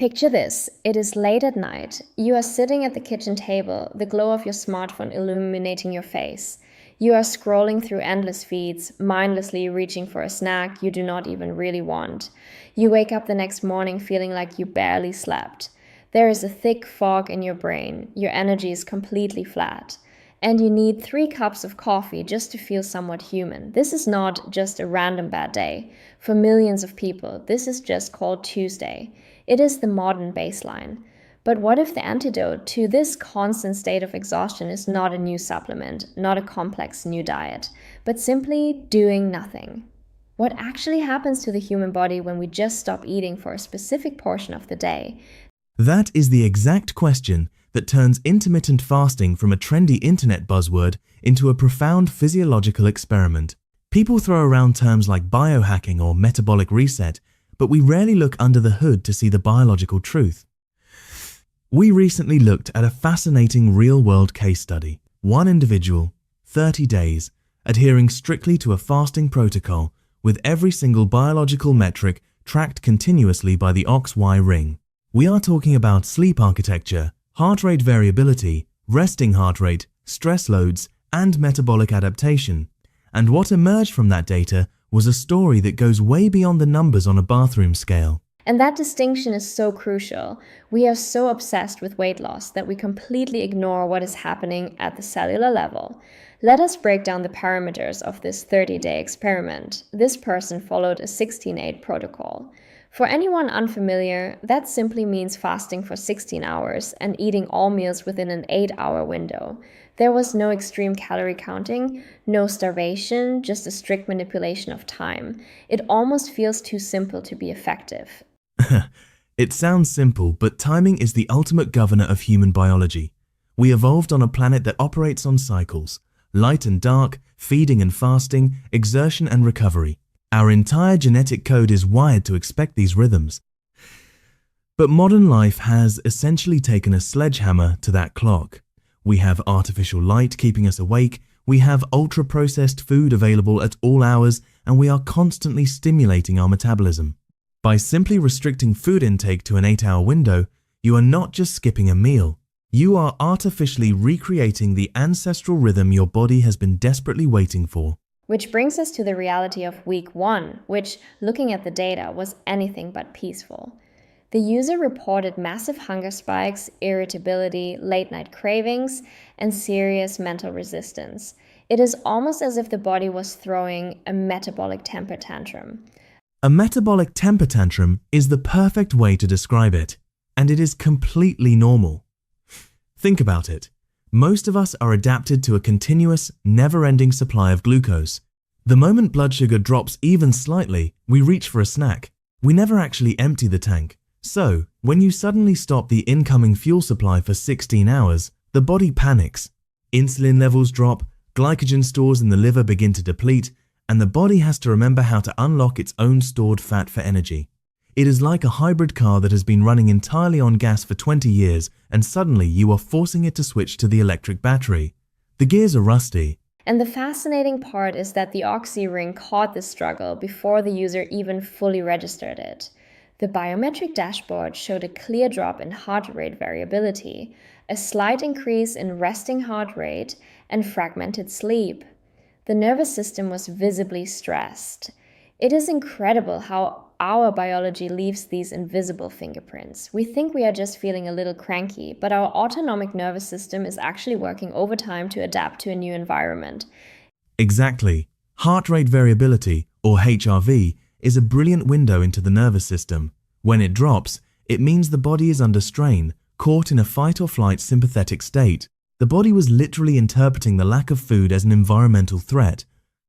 Picture this. It is late at night. You are sitting at the kitchen table, the glow of your smartphone illuminating your face. You are scrolling through endless feeds, mindlessly reaching for a snack you do not even really want. You wake up the next morning feeling like you barely slept. There is a thick fog in your brain. Your energy is completely flat. And you need 3 cups of coffee just to feel somewhat human. This is not just a random bad day. For millions of people, this is just called Tuesday. It is the modern baseline. But what if the antidote to this constant state of exhaustion is not a new supplement, not a complex new diet, but simply doing nothing? What actually happens to the human body when we just stop eating for a specific portion of the day? That is the exact question that turns intermittent fasting from a trendy internet buzzword into a profound physiological experiment. People throw around terms like biohacking or metabolic reset, but we rarely look under the hood to see the biological truth. We recently looked at a fascinating real-world case study. One individual, 30 days, adhering strictly to a fasting protocol with every single biological metric tracked continuously by the OXY ring. We are talking about sleep architecture, heart rate variability, resting heart rate, stress loads, and metabolic adaptation. And what emerged from that data was a story that goes way beyond the numbers on a bathroom scale. And that distinction is so crucial. We are so obsessed with weight loss that we completely ignore what is happening at the cellular level. Let us break down the parameters of this 30-day experiment. This person followed a 16-8 protocol. For anyone unfamiliar, that simply means fasting for 16 hours and eating all meals within an 8-hour window. There was no extreme calorie counting, no starvation, just a strict manipulation of time. It almost feels too simple to be effective. It sounds simple, but timing is the ultimate governor of human biology. We evolved on a planet that operates on cycles: light and dark, feeding and fasting, exertion and recovery. Our entire genetic code is wired to expect these rhythms. But modern life has essentially taken a sledgehammer to that clock. We have artificial light keeping us awake, we have ultra-processed food available at all hours, and we are constantly stimulating our metabolism. By simply restricting food intake to an 8-hour window, you are not just skipping a meal. You are artificially recreating the ancestral rhythm your body has been desperately waiting for. Which brings us to the reality of week 1, which, looking at the data, was anything but peaceful. The user reported massive hunger spikes, irritability, late-night cravings, and serious mental resistance. It is almost as if the body was throwing a metabolic temper tantrum. A metabolic temper tantrum is the perfect way to describe it, and it is completely normal. Think about it. Most of us are adapted to a continuous, never-ending supply of glucose. The moment blood sugar drops even slightly, we reach for a snack. We never actually empty the tank. So, when you suddenly stop the incoming fuel supply for 16 hours, the body panics. Insulin levels drop, glycogen stores in the liver begin to deplete, and the body has to remember how to unlock its own stored fat for energy. It is like a hybrid car that has been running entirely on gas for 20 years, and suddenly you are forcing it to switch to the electric battery. The gears are rusty. And the fascinating part is that the Oxy ring caught this struggle before the user even fully registered it. The biometric dashboard showed a clear drop in heart rate variability, a slight increase in resting heart rate, and fragmented sleep. The nervous system was visibly stressed. It is incredible how our biology leaves these invisible fingerprints. We think we are just feeling a little cranky, but our autonomic nervous system is actually working overtime to adapt to a new environment. Exactly. Heart rate variability, or HRV, is a brilliant window into the nervous system. When it drops, it means the body is under strain, caught in a fight-or-flight sympathetic state. The body was literally interpreting the lack of food as an environmental threat.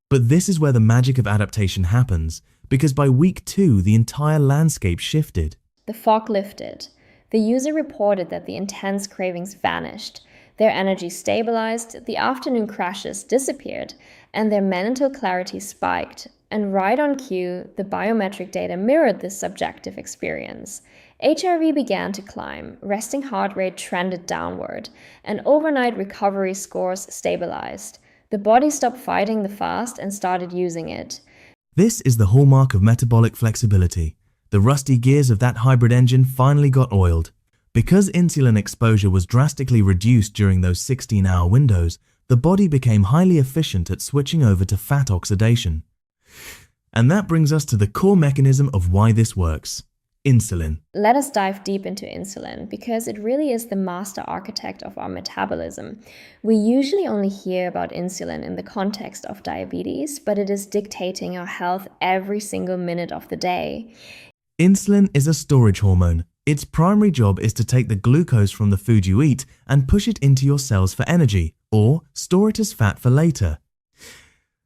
But this is where the magic of adaptation happens, because by week 2, the entire landscape shifted. The fog lifted. The user reported that the intense cravings vanished. Their energy stabilized, the afternoon crashes disappeared, and their mental clarity spiked. And right on cue, the biometric data mirrored this subjective experience. HRV began to climb, resting heart rate trended downward, and overnight recovery scores stabilized. The body stopped fighting the fast and started using it. This is the hallmark of metabolic flexibility. The rusty gears of that hybrid engine finally got oiled. Because insulin exposure was drastically reduced during those 16-hour windows, the body became highly efficient at switching over to fat oxidation. And that brings us to the core mechanism of why this works: insulin. Let us dive deep into insulin because it really is the master architect of our metabolism. We usually only hear about insulin in the context of diabetes, but it is dictating our health every single minute of the day. Insulin is a storage hormone. Its primary job is to take the glucose from the food you eat and push it into your cells for energy, or store it as fat for later.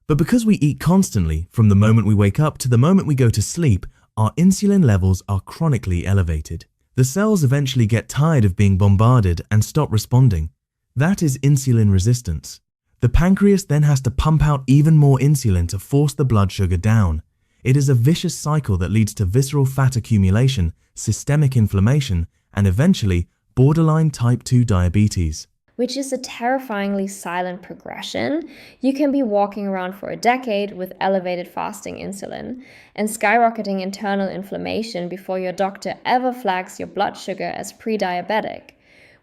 But because we eat constantly, from the moment we wake up to the moment we go to sleep, our insulin levels are chronically elevated. The cells eventually get tired of being bombarded and stop responding. That is insulin resistance. The pancreas then has to pump out even more insulin to force the blood sugar down. It is a vicious cycle that leads to visceral fat accumulation, systemic inflammation, and eventually borderline type 2 diabetes. Which is a terrifyingly silent progression. You can be walking around for a decade with elevated fasting insulin and skyrocketing internal inflammation before your doctor ever flags your blood sugar as pre-diabetic.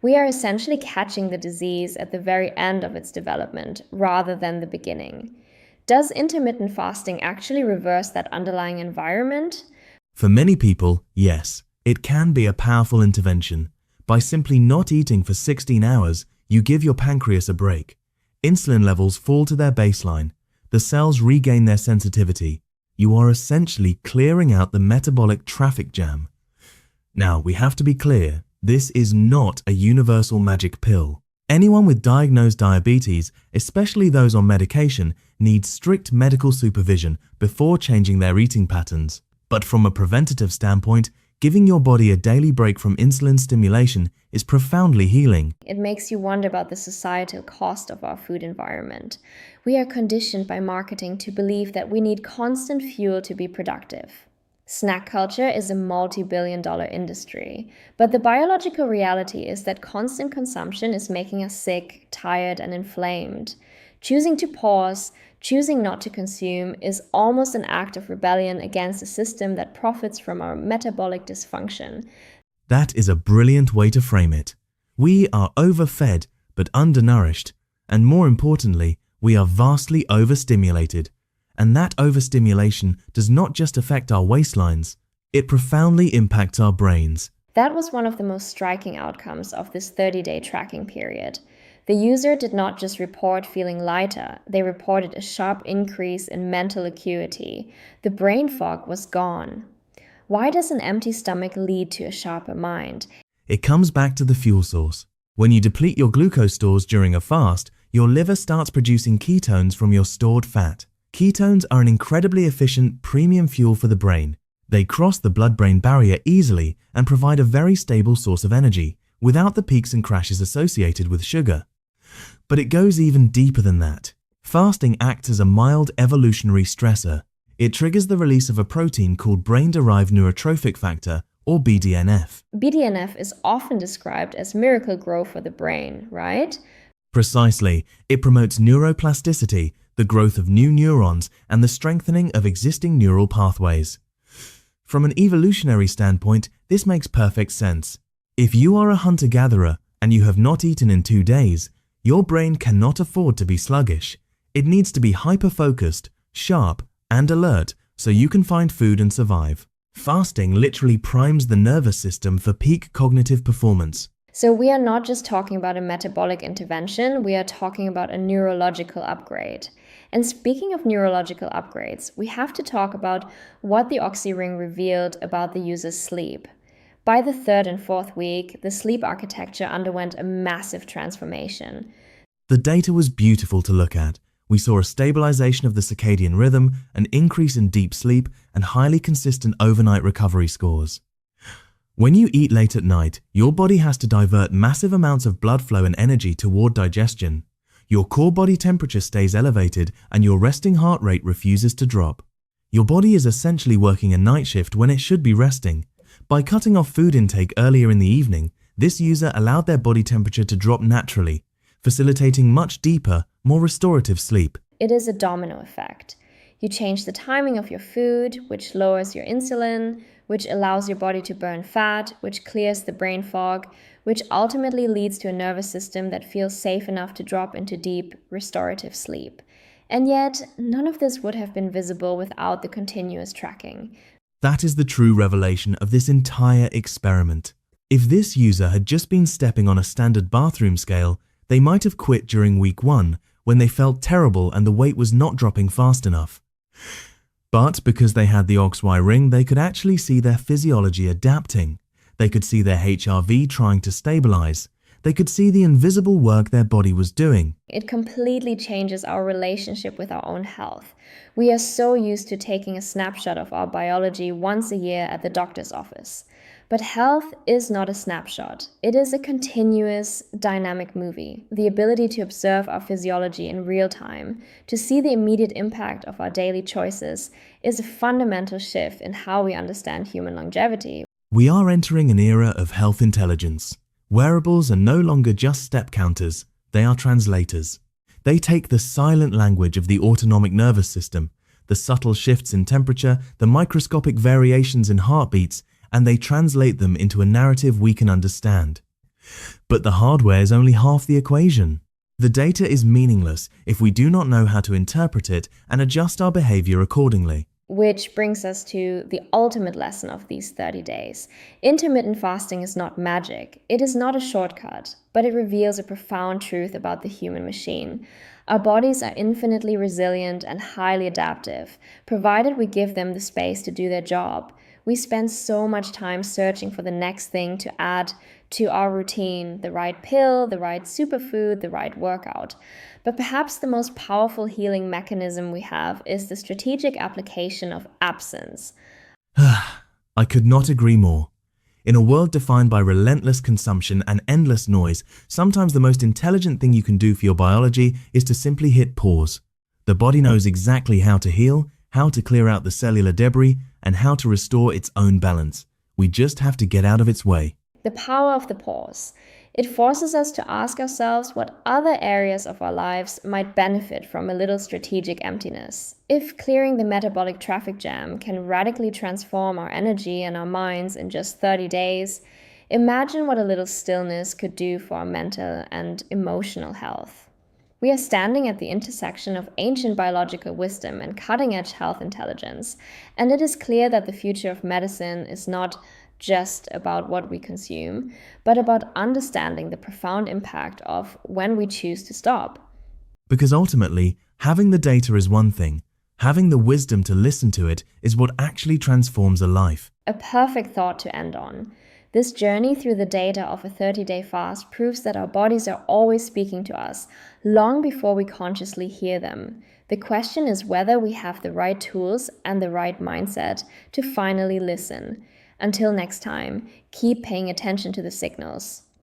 We are essentially catching the disease at the very end of its development rather than the beginning. Does intermittent fasting actually reverse that underlying environment? For many people, yes, it can be a powerful intervention. By simply not eating for 16 hours, you give your pancreas a break. Insulin levels fall to their baseline. The cells regain their sensitivity. You are essentially clearing out the metabolic traffic jam. Now, we have to be clear, this is not a universal magic pill. Anyone with diagnosed diabetes, especially those on medication, needs strict medical supervision before changing their eating patterns. But from a preventative standpoint, giving your body a daily break from insulin stimulation is profoundly healing. It makes you wonder about the societal cost of our food environment. We are conditioned by marketing to believe that we need constant fuel to be productive. Snack culture is a multi-billion-dollar industry, but the biological reality is that constant consumption is making us sick, tired, and inflamed. Choosing to pause, choosing not to consume, is almost an act of rebellion against a system that profits from our metabolic dysfunction. That is a brilliant way to frame it. We are overfed but undernourished, and more importantly, we are vastly overstimulated. And that overstimulation does not just affect our waistlines, it profoundly impacts our brains. That was one of the most striking outcomes of this 30-day tracking period. The user did not just report feeling lighter, they reported a sharp increase in mental acuity. The brain fog was gone. Why does an empty stomach lead to a sharper mind? It comes back to the fuel source. When you deplete your glucose stores during a fast, your liver starts producing ketones from your stored fat. Ketones are an incredibly efficient premium fuel for the brain. They cross the blood-brain barrier easily and provide a very stable source of energy, without the peaks and crashes associated with sugar. But it goes even deeper than that. Fasting acts as a mild evolutionary stressor. It triggers the release of a protein called brain-derived neurotrophic factor, or BDNF. BDNF is often described as miracle grow for the brain, right? Precisely. It promotes neuroplasticity, the growth of new neurons, and the strengthening of existing neural pathways. From an evolutionary standpoint, this makes perfect sense. If you are a hunter-gatherer and you have not eaten in 2 days, your brain cannot afford to be sluggish. It needs to be hyper-focused, sharp, and alert so you can find food and survive. Fasting literally primes the nervous system for peak cognitive performance. So we are not just talking about a metabolic intervention, we are talking about a neurological upgrade. And speaking of neurological upgrades, we have to talk about what the OXYRing revealed about the user's sleep. By the 3rd and 4th week, the sleep architecture underwent a massive transformation. The data was beautiful to look at. We saw a stabilization of the circadian rhythm, an increase in deep sleep, and highly consistent overnight recovery scores. When you eat late at night, your body has to divert massive amounts of blood flow and energy toward digestion. Your core body temperature stays elevated and your resting heart rate refuses to drop. Your body is essentially working a night shift when it should be resting. By cutting off food intake earlier in the evening, this user allowed their body temperature to drop naturally, facilitating much deeper, more restorative sleep. It is a domino effect. You change the timing of your food, which lowers your insulin, which allows your body to burn fat, which clears the brain fog, which ultimately leads to a nervous system that feels safe enough to drop into deep, restorative sleep. And yet, none of this would have been visible without the continuous tracking. That is the true revelation of this entire experiment. If this user had just been stepping on a standard bathroom scale, they might have quit during week 1 when they felt terrible and the weight was not dropping fast enough. But because they had the OXY ring, they could actually see their physiology adapting. They could see their HRV trying to stabilize. They could see the invisible work their body was doing. It completely changes our relationship with our own health. We are so used to taking a snapshot of our biology once a year at the doctor's office. But health is not a snapshot. It is a continuous, dynamic movie. The ability to observe our physiology in real time, to see the immediate impact of our daily choices, is a fundamental shift in how we understand human longevity. We are entering an era of health intelligence. Wearables are no longer just step counters, they are translators. They take the silent language of the autonomic nervous system, the subtle shifts in temperature, the microscopic variations in heartbeats, and they translate them into a narrative we can understand. But the hardware is only half the equation. The data is meaningless if we do not know how to interpret it and adjust our behavior accordingly. Which brings us to the ultimate lesson of these 30 days. Intermittent fasting is not magic. It is not a shortcut, but it reveals a profound truth about the human machine. Our bodies are infinitely resilient and highly adaptive, provided we give them the space to do their job. We spend so much time searching for the next thing to add to our routine, the right pill, the right superfood, the right workout. But perhaps the most powerful healing mechanism we have is the strategic application of absence. I could not agree more. In a world defined by relentless consumption and endless noise, sometimes the most intelligent thing you can do for your biology is to simply hit pause. The body knows exactly how to heal, how to clear out the cellular debris, and how to restore its own balance. We just have to get out of its way. The power of the pause. It forces us to ask ourselves what other areas of our lives might benefit from a little strategic emptiness. If clearing the metabolic traffic jam can radically transform our energy and our minds in just 30 days, imagine what a little stillness could do for our mental and emotional health. We are standing at the intersection of ancient biological wisdom and cutting-edge health intelligence, and it is clear that the future of medicine is not just about what we consume, but about understanding the profound impact of when we choose to stop. Because ultimately, having the data is one thing. Having the wisdom to listen to it is what actually transforms a life. A perfect thought to end on. This journey through the data of a 30-day fast proves that our bodies are always speaking to us, long before we consciously hear them. The question is whether we have the right tools and the right mindset to finally listen. Until next time, keep paying attention to the signals.